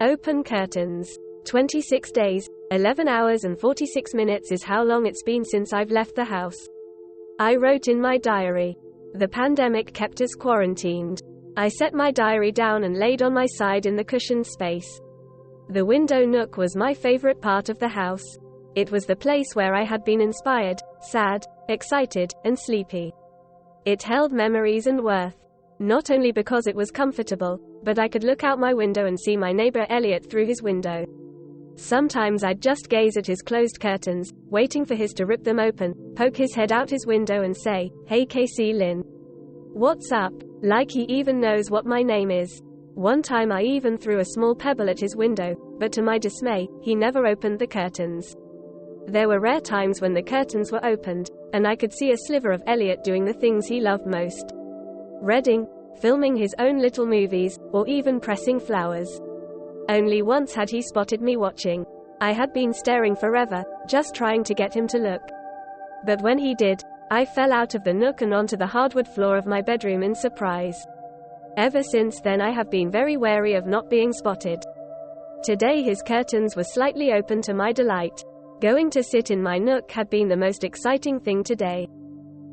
Open curtains. 26 days, 11 hours and 46 minutes is how long it's been since I've left the house. I wrote in my diary. The pandemic kept us quarantined. I set my diary down and laid on my side in the cushioned space. The window nook was my favorite part of the house. It was the place where I had been inspired, sad, excited, and sleepy. It held memories and worth. Not only because it was comfortable, but I could look out my window and see my neighbor Elliot through his window. Sometimes I'd just gaze at his closed curtains, waiting for his to rip them open, poke his head out his window and say, "Hey Casey Lynn. What's up?" Like he even knows what my name is. One time I even threw a small pebble at his window, but to my dismay, he never opened the curtains. There were rare times when the curtains were opened, and I could see a sliver of Elliot doing the things he loved most. Reading, filming his own little movies, or even pressing flowers. Only once had he spotted me watching. I had been staring forever, just trying to get him to look. But when he did, I fell out of the nook and onto the hardwood floor of my bedroom in surprise. Ever since then I have been very wary of not being spotted. Today his curtains were slightly open to my delight. Going to sit in my nook had been the most exciting thing today.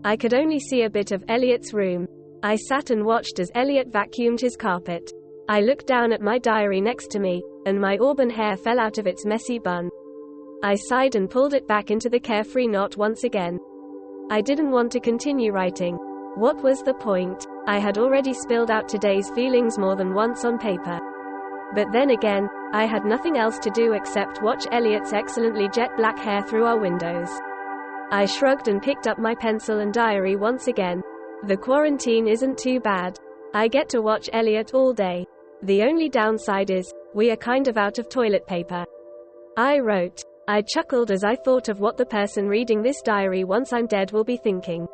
I could only see a bit of Elliot's room. I sat and watched as Elliot vacuumed his carpet. I looked down at my diary next to me, and my auburn hair fell out of its messy bun. I sighed and pulled it back into the carefree knot once again. I didn't want to continue writing. What was the point? I had already spilled out today's feelings more than once on paper. But then again, I had nothing else to do except watch Elliot's excellently jet black hair through our windows. I shrugged and picked up my pencil and diary once again. The quarantine isn't too bad. I get to watch Elliot all day. The only downside is, we are kind of out of toilet paper. I wrote. I chuckled as I thought of what the person reading this diary once I'm dead will be thinking.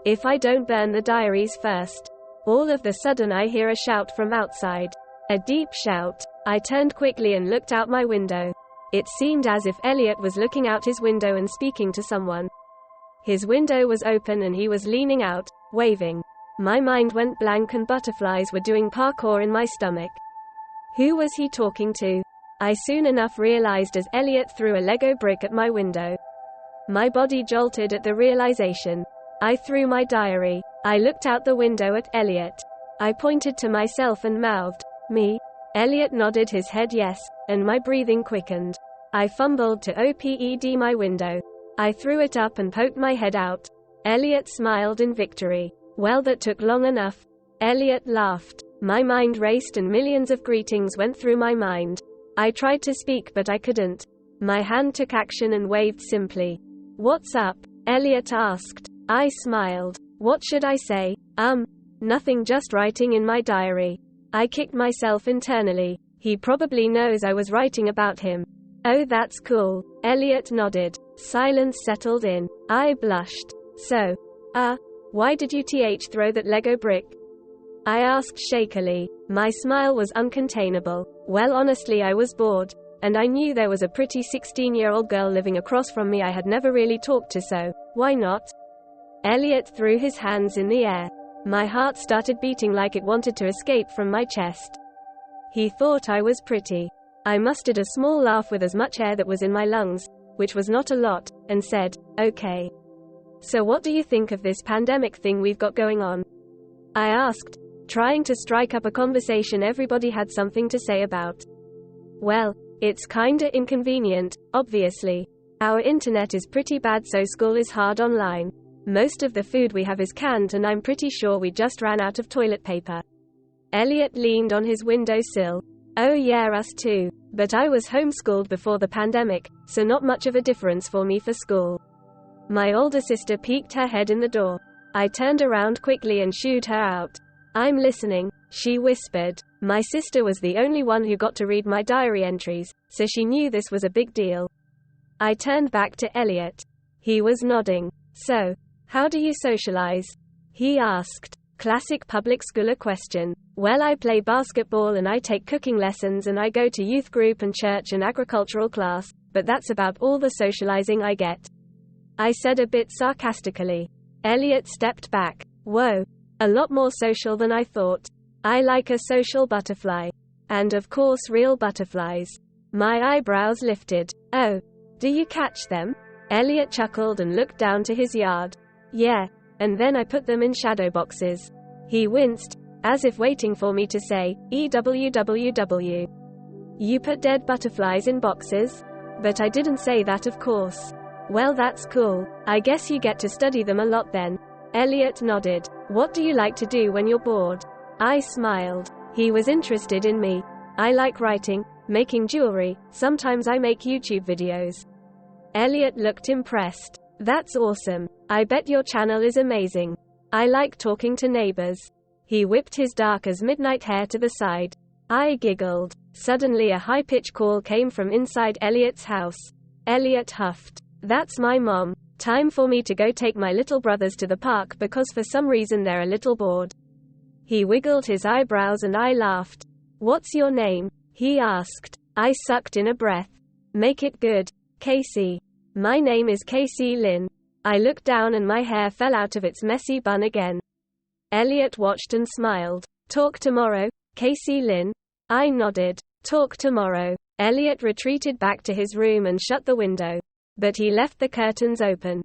If I don't burn the diaries first. All of the sudden I hear a shout from outside. A deep shout. I turned quickly and looked out my window. It seemed as if Elliot was looking out his window and speaking to someone. His window was open and he was leaning out, waving. My mind went blank and butterflies were doing parkour in my stomach. Who was he talking to? I soon enough realized as Elliot threw a Lego brick at my window. My body jolted at the realization. I threw my diary. I looked out the window at Elliot. I pointed to myself and mouthed, "Me?" Elliot nodded his head yes, and my breathing quickened. I fumbled to open my window. I threw it up and poked my head out. Elliot smiled in victory. Well, that took long enough. Elliot laughed. My mind raced and millions of greetings went through my mind. I tried to speak but I couldn't. My hand took action and waved simply. "What's up?" Elliot asked. I smiled. What should I say? Nothing, just writing in my diary. I kicked myself internally. He probably knows I was writing about him. Oh, that's cool. Elliot nodded. Silence settled in. I blushed. So, why did you throw that Lego brick? I asked shakily. My smile was uncontainable. Well, honestly, I was bored. And I knew there was a pretty 16-year-old girl living across from me I had never really talked to, so, why not? Elliot threw his hands in the air. My heart started beating like it wanted to escape from my chest. He thought I was pretty. I mustered a small laugh with as much air that was in my lungs, which was not a lot, and said, "Okay. So what do you think of this pandemic thing we've got going on?" I asked, trying to strike up a conversation everybody had something to say about. Well, it's kinda inconvenient, obviously. Our internet is pretty bad, so school is hard online. Most of the food we have is canned and I'm pretty sure we just ran out of toilet paper. Elliot leaned on his windowsill. Oh yeah, us too. But I was homeschooled before the pandemic, so not much of a difference for me for school. My older sister peeked her head in the door. I turned around quickly and shooed her out. "I'm listening," she whispered. My sister was the only one who got to read my diary entries, so she knew this was a big deal. I turned back to Elliot. He was nodding. "So, how do you socialize?" he asked. Classic public schooler question. "Well, I play basketball and I take cooking lessons and I go to youth group and church and agricultural class, but that's about all the socializing I get," I said a bit sarcastically. Elliot stepped back. "Whoa. A lot more social than I thought. I like a social butterfly." And of course real butterflies. My eyebrows lifted. Oh, do you catch them? Elliot chuckled and looked down to his yard. Yeah, and then I put them in shadow boxes. He winced, as if waiting for me to say, EWWW. You put dead butterflies in boxes? But I didn't say that, of course. Well, that's cool. I guess you get to study them a lot then. Elliot nodded. What do you like to do when you're bored? I smiled. He was interested in me. I like writing, making jewelry, sometimes I make YouTube videos. Elliot looked impressed. That's awesome. I bet your channel is amazing. I like talking to neighbors. He whipped his dark as midnight hair to the side. I giggled. Suddenly a high-pitched call came from inside Elliot's house. Elliot huffed. That's my mom. Time for me to go take my little brothers to the park because for some reason they're a little bored. He wiggled his eyebrows and I laughed. What's your name? He asked. I sucked in a breath. Make it good. Casey. My name is Casey Lynn. I looked down and my hair fell out of its messy bun again. Elliot watched and smiled. Talk tomorrow, Casey Lynn? I nodded. Talk tomorrow. Elliot retreated back to his room and shut the window. But he left the curtains open.